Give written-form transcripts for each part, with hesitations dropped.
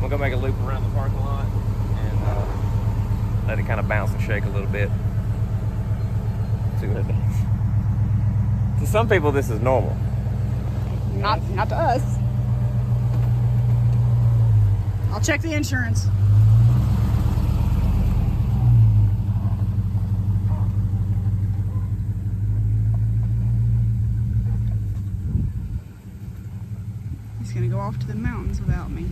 gonna go make a loop around the parking lot and let it kind of bounce and shake a little bit. See what it does. To some people, this is normal. Not to us. I'll check the insurance. He's gonna go off to the mountains without me.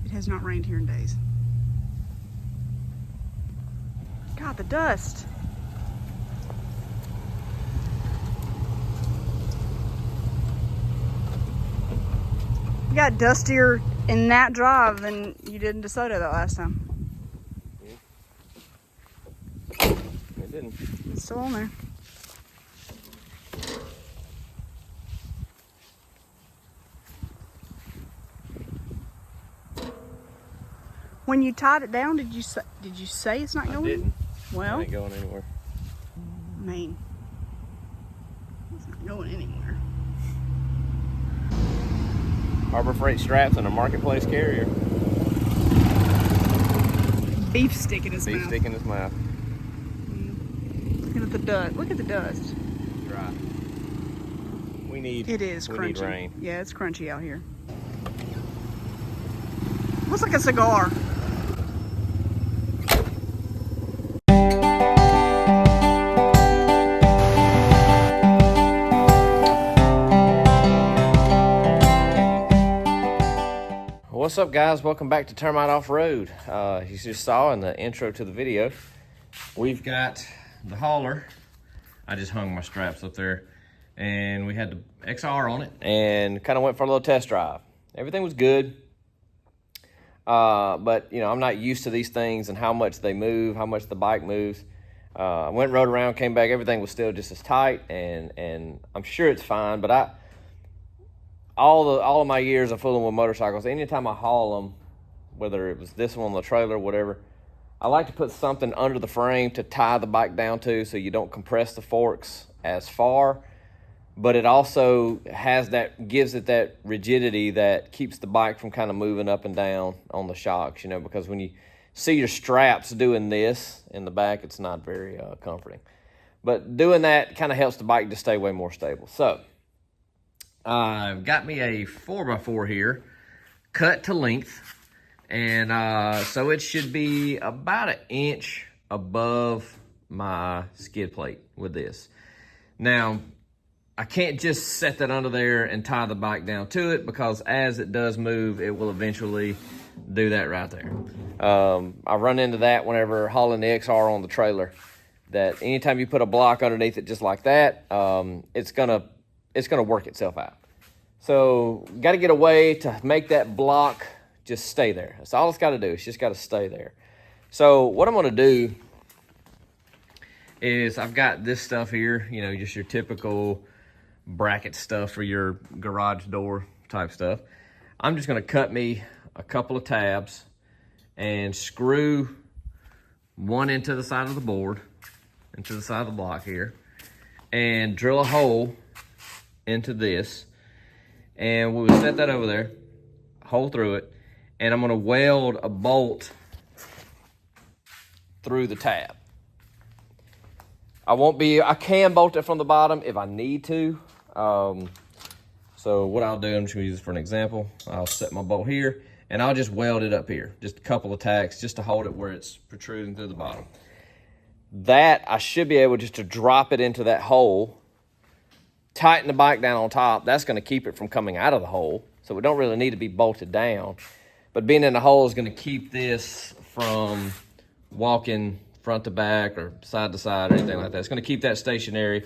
It has not rained here in days. God, the dust. You got dustier in that drive than you did in DeSoto that last time. It didn't. It's still on there. When you tied it down, did you say it's not going? I didn't. Well, It ain't going anywhere. I mean, it's not going anywhere. Harbor Freight straps and a Marketplace carrier. Beef stick in his Beef mouth. stick in his mouth. Look at the dust. Look at the dust. Dry. We need. It is we crunchy. need rain. Yeah, it's crunchy out here. Looks like a cigar. What's up, guys? Welcome back to Termite Off-Road. You just saw in the intro to the video, we've got the hauler. I just hung my straps up there, and we had the XR on it, and kind of went for a little test drive. Everything was good, but you know, I'm not used to these things and how much they move, how much the bike moves. I went, rode around, came back. Everything was still just as tight, and I'm sure it's fine. But all of my years of fooling with motorcycles, anytime I haul them, whether it was this one on the trailer or whatever, I like to put something under the frame to tie the bike down to, so you don't compress the forks as far, but it also gives it that rigidity that keeps the bike from kind of moving up and down on the shocks, you know, because when you see your straps doing this in the back, it's not very comforting. But doing that kind of helps the bike to stay way more stable. So I've got me a 4x4 here, cut to length, and so it should be about an inch above my skid plate with this. Now, I can't just set that under there and tie the bike down to it, because as it does move, it will eventually do that right there. I run into that whenever hauling the XR on the trailer, that anytime you put a block underneath it just like that, it's gonna work itself out. So got to get a way to make that block just stay there. That's all it's got to do. It's just got to stay there. So what I'm going to do is, I've got this stuff here, you know, just your typical bracket stuff for your garage door type stuff. I'm just going to cut me a couple of tabs and screw one into the side of the board, into the side of the block here, and drill a hole into this, and we'll set that over there, hole through it, and I'm gonna weld a bolt through the tab. I can bolt it from the bottom if I need to. So what I'll do, I'm just gonna use this for an example. I'll set my bolt here, and I'll just weld it up here, just a couple of tacks, just to hold it where it's protruding through the bottom. That, I should be able just to drop it into that hole, tighten the bike down on top. That's going to keep it from coming out of the hole, so it don't really need to be bolted down. But being in the hole is going to keep this from walking front to back or side to side or anything like that. It's going to keep that stationary.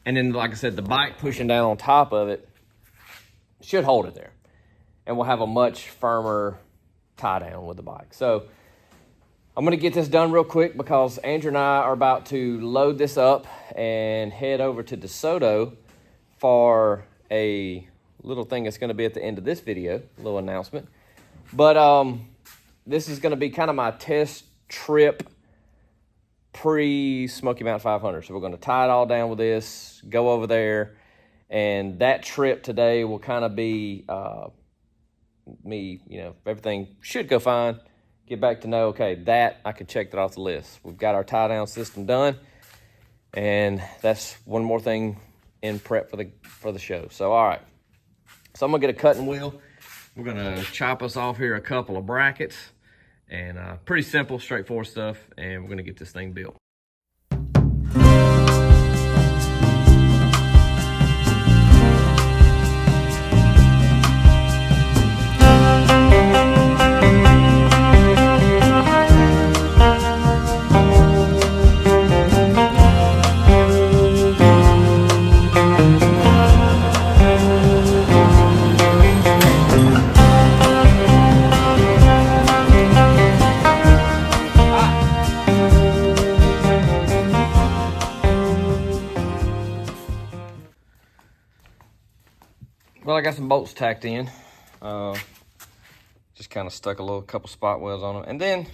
And then, like I said, the bike pushing down on top of it should hold it there. And we'll have a much firmer tie down with the bike. So I'm going to get this done real quick, because Andrew and I are about to load this up and head over to DeSoto for a little thing that's going to be at the end of this video, a little announcement. But this is going to be kind of my test trip pre-Smoky Mountain 500. So we're going to tie it all down with this, go over there, and that trip today will kind of be me, you know, if everything should go fine, get back to know, okay, that I could check that off the list. We've got our tie down system done, and that's one more thing in prep for the show. So all right, so I'm gonna get a cutting wheel. We're gonna chop us off here a couple of brackets, and pretty simple, straightforward stuff, and we're gonna get this thing built. Well, I got some bolts tacked in. Just kind of stuck a couple spot welds on them. And then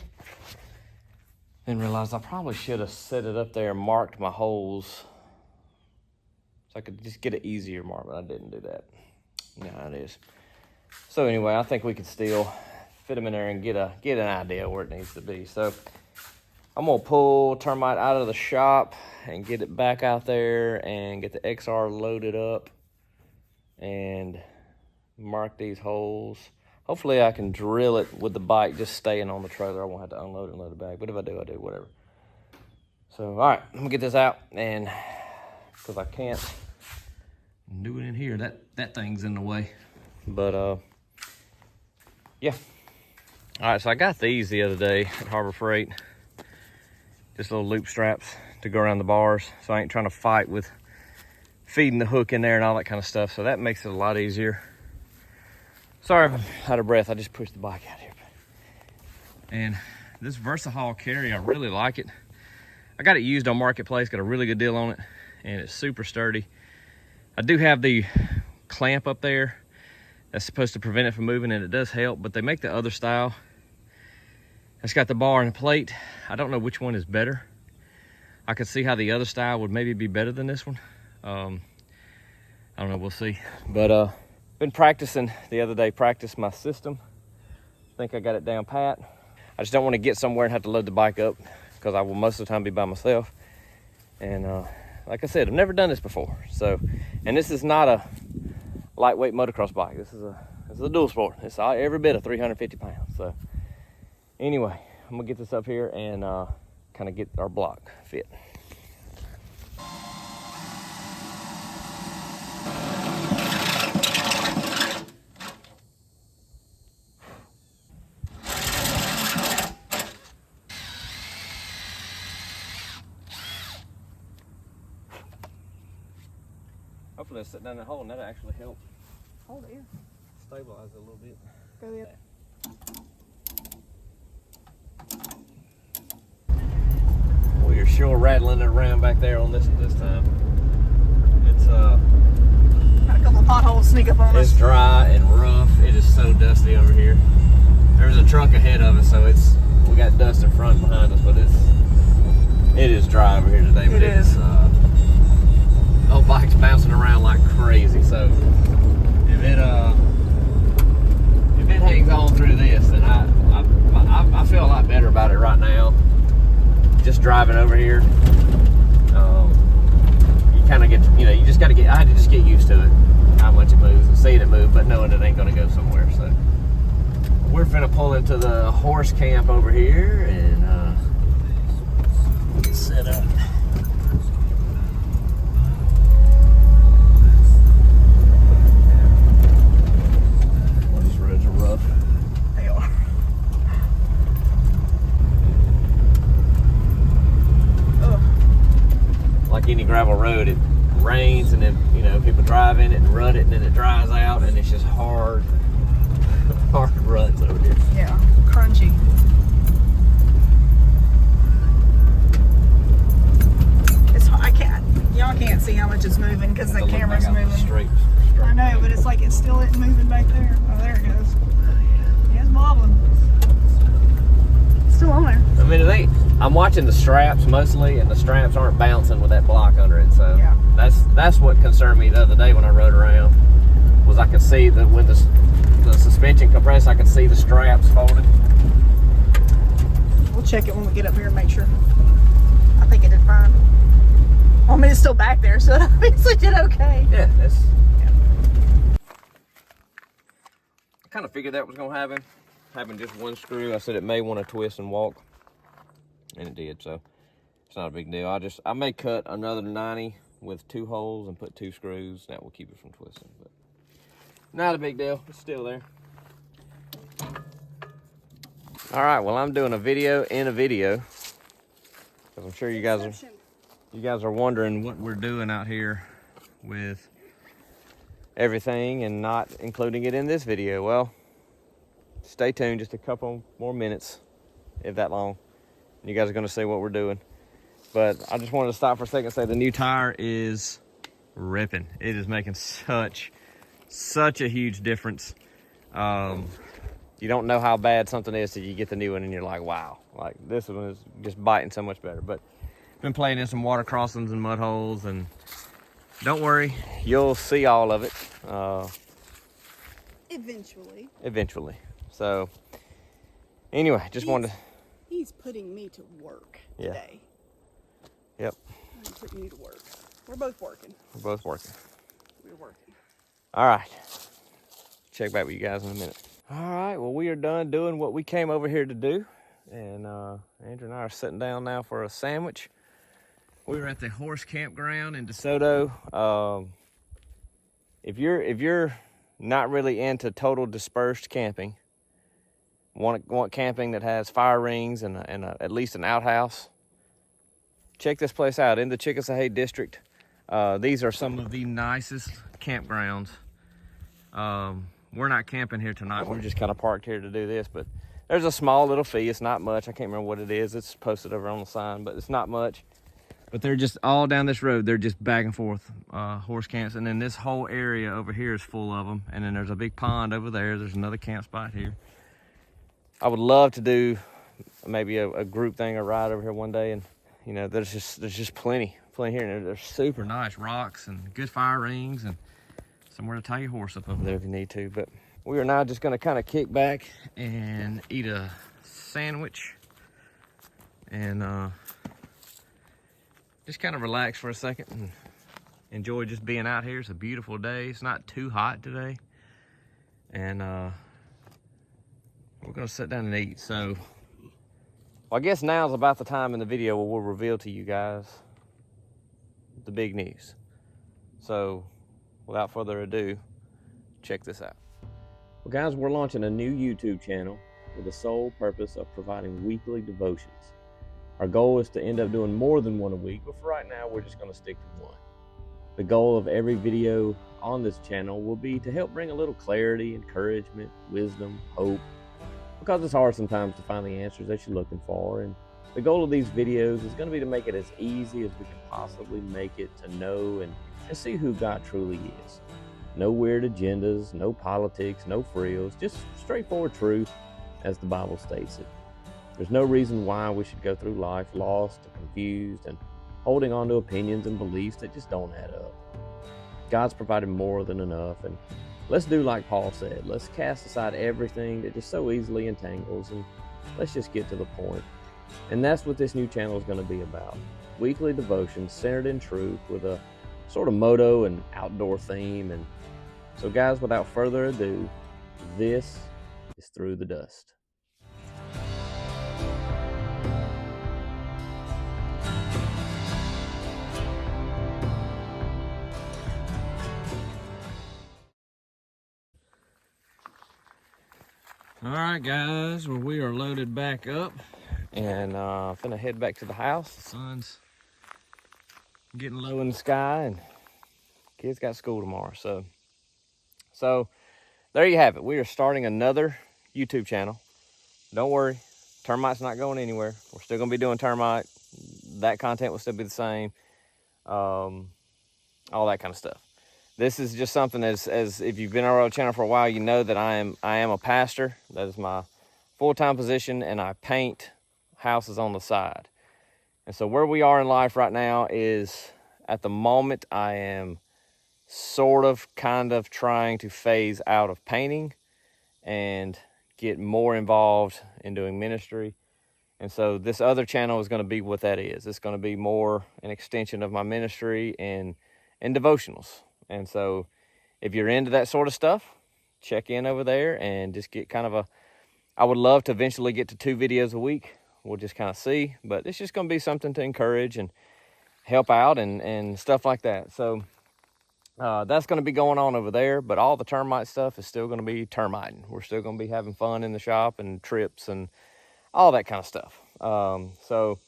realized I probably should have set it up there and marked my holes so I could just get an easier mark, but I didn't do that. You know how it is. So anyway, I think we could still fit them in there and get an idea where it needs to be. So I'm gonna pull termite out of the shop and get it back out there and get the XR loaded up and mark these holes. Hopefully I can drill it with the bike just staying on the trailer. I won't have to unload and load it back, but if I do, whatever. So, all right, I'm gonna get this out, and because I can't do it in here, that thing's in the way. But yeah. All right, so I got these the other day at Harbor Freight. Just little loop straps to go around the bars, so I ain't trying to fight with feeding the hook in there and all that kind of stuff. So that makes it a lot easier. Sorry if I'm out of breath. I just pushed the bike out here. And this Versahaul Carrier, I really like it. I got it used on Marketplace, got a really good deal on it, and it's super sturdy. I do have the clamp up there that's supposed to prevent it from moving, and it does help, but they make the other style. It's got the bar and the plate. I don't know which one is better. I could see how the other style would maybe be better than this one. I don't know, we'll see. But been practicing the other day, practiced my system. Think I got it down pat. I just don't want to get somewhere and have to load the bike up, because I will most of the time be by myself. And like I said, I've never done this before. So, and this is not a lightweight motocross bike. This is a dual sport. It's every bit of 350 pounds. So anyway, I'm gonna get this up here and kind of get our block fit. Hopefully it'll sit down that hole and that'll actually help. Hold it here. Stabilize it a little bit. Go the other. Well, you're sure rattling it around back there on this time. It's Got a couple of potholes sneak up on us. It's dry and rough. It is so dusty over here. There's a truck ahead of us, so we got dust in front and behind us, but it is dry over here today. But it is. The whole bike's bouncing around like crazy, so if it hangs on through this, then I feel a lot better about it right now. Just driving over here, you kind of get, you just got to I had to just get used to it, how much it moves and seeing it move, but knowing it ain't gonna go somewhere. So we're finna pull into the horse camp over here and get set up. Any gravel road, it rains and then people drive in it and rut it, and then it dries out, and it's just hard ruts over here. Yeah, crunchy. Y'all can't see how much it's moving because the camera's moving. Straight. I know, but it's like it still isn't moving back there. Oh, there it goes. Yeah, it's wobbling. It's still on there. I mean, I'm watching the straps mostly, and the straps aren't bouncing with that block under it. So yeah. That's what concerned me the other day when I rode around, was I could see that when the the suspension compressed. I can see the straps folded. We'll check it when we get up here and make sure. I think it did fine. I mean, it's still back there, so it obviously did okay. Yeah, I kind of figured that was going to happen. Having just one screw, I said it may want to twist and walk, and it did, so it's not a big deal. I may cut another 90 with 2 holes and put 2 screws. That will keep it from twisting, but not a big deal. It's still there. All right, well, I'm doing a video in a video, because I'm sure you guys are wondering what we're doing out here with everything and not including it in this video. Well, stay tuned, just a couple more minutes, if that long. You guys are gonna see what we're doing. But I just wanted to stop for a second and say the new tire is ripping. It is making such a huge difference. You don't know how bad something is till you get the new one and you're like, wow, like this one is just biting so much better. But been playing in some water crossings and mud holes, and don't worry, you'll see all of it. Eventually. So anyway, just wanted to... He's putting me to work today. Yep. He's putting you to work. We're both working. We're working. All right. Check back with you guys in a minute. All right, well, we are done doing what we came over here to do. And Andrew and I are sitting down now for a sandwich. We were at the horse campground in DeSoto. If you're not really into total dispersed camping, want camping that has fire rings and at least an outhouse, check this place out in the Chickasawhay district. These are some of the nicest campgrounds. We're not camping here tonight. We're just kind of parked here to do this, but there's a small little fee. It's not much. I can't remember what it is. It's posted over on the sign, but it's not much. But they're just all down this road. They're just back and forth horse camps. And then this whole area over here is full of them. And then there's a big pond over there. There's another camp spot here. I would love to do maybe a group thing or ride over here one day. And, you know, there's just plenty here. And there's super nice rocks and good fire rings and somewhere to tie your horse up over there if you need to. But we are now just going to kind of kick back and eat a sandwich and just kind of relax for a second and enjoy just being out here. It's a beautiful day. It's not too hot today. And we're going to sit down and eat. So well, I guess now's about the time in the video where we'll reveal to you guys the big news. So without further ado, check this out. Well, guys, we're launching a new YouTube channel with the sole purpose of providing weekly devotions. Our goal is to end up doing more than one a week, but for right now, we're just going to stick to one. The goal of every video on this channel will be to help bring a little clarity, encouragement, wisdom, hope, because it's hard sometimes to find the answers that you're looking for. And the goal of these videos is going to be to make it as easy as we can possibly make it to know and see who God truly is. No weird agendas, no politics, no frills, just straightforward truth as the Bible states it. There's no reason why we should go through life lost and confused and holding on to opinions and beliefs that just don't add up. God's provided more than enough, and let's do like Paul said. Let's cast aside everything that just so easily entangles, and let's just get to the point. And that's what this new channel is going to be about. Weekly devotions centered in truth with a sort of motto and outdoor theme. And so guys, without further ado, this is Through the Dust. All right, guys, well, we are loaded back up and finna head back to the house. The sun's getting low in the sky and kids got school tomorrow. So there you have it. We are starting another YouTube channel. Don't worry, termite's not going anywhere. We're still gonna be doing termite. That content will still be the same. All that kind of stuff. This is just something as if you've been on our channel for a while, you know that I am a pastor. That is my full-time position, and I paint houses on the side. And so where we are in life right now is, at the moment, I am sort of kind of trying to phase out of painting and get more involved in doing ministry. And so this other channel is going to be what that is. It's going to be more an extension of my ministry and devotionals. And so if you're into that sort of stuff, check in over there and just get kind of I would love to eventually get to 2 videos a week. We'll just kind of see, but it's just going to be something to encourage and help out and stuff like that. So that's going to be going on over there, but all the termite stuff is still going to be termiting. We're still going to be having fun in the shop and trips and all that kind of stuff. So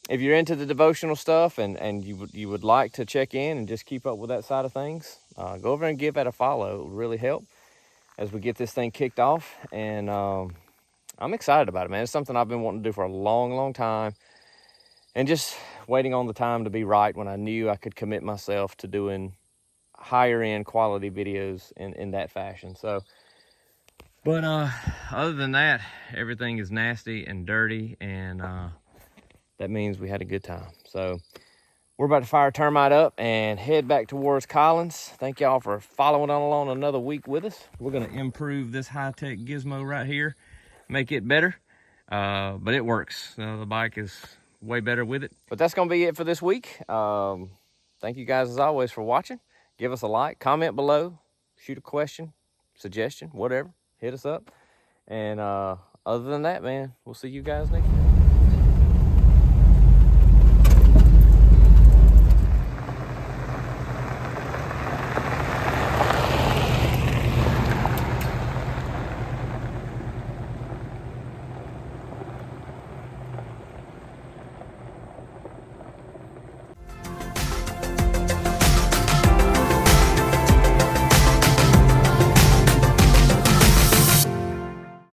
if you're into the devotional stuff and you would like to check in and just keep up with that side of things, go over and give that a follow. It will really help as we get this thing kicked off. And I'm excited about it, man. It's something I've been wanting to do for a long, long time, and just waiting on the time to be right when I knew I could commit myself to doing higher end quality videos in that fashion. So, but other than that, everything is nasty and dirty, and that means we had a good time. So we're about to fire termite up and head back towards Collins. Thank y'all for following on along another week with us. We're going to improve this high-tech gizmo right here, make it better, but it works. The bike is way better with it. But that's going to be it for this week. Thank you guys as always for watching. Give us a like, comment below, shoot a question, suggestion, whatever. Hit us up. And other than that, man, we'll see you guys next time.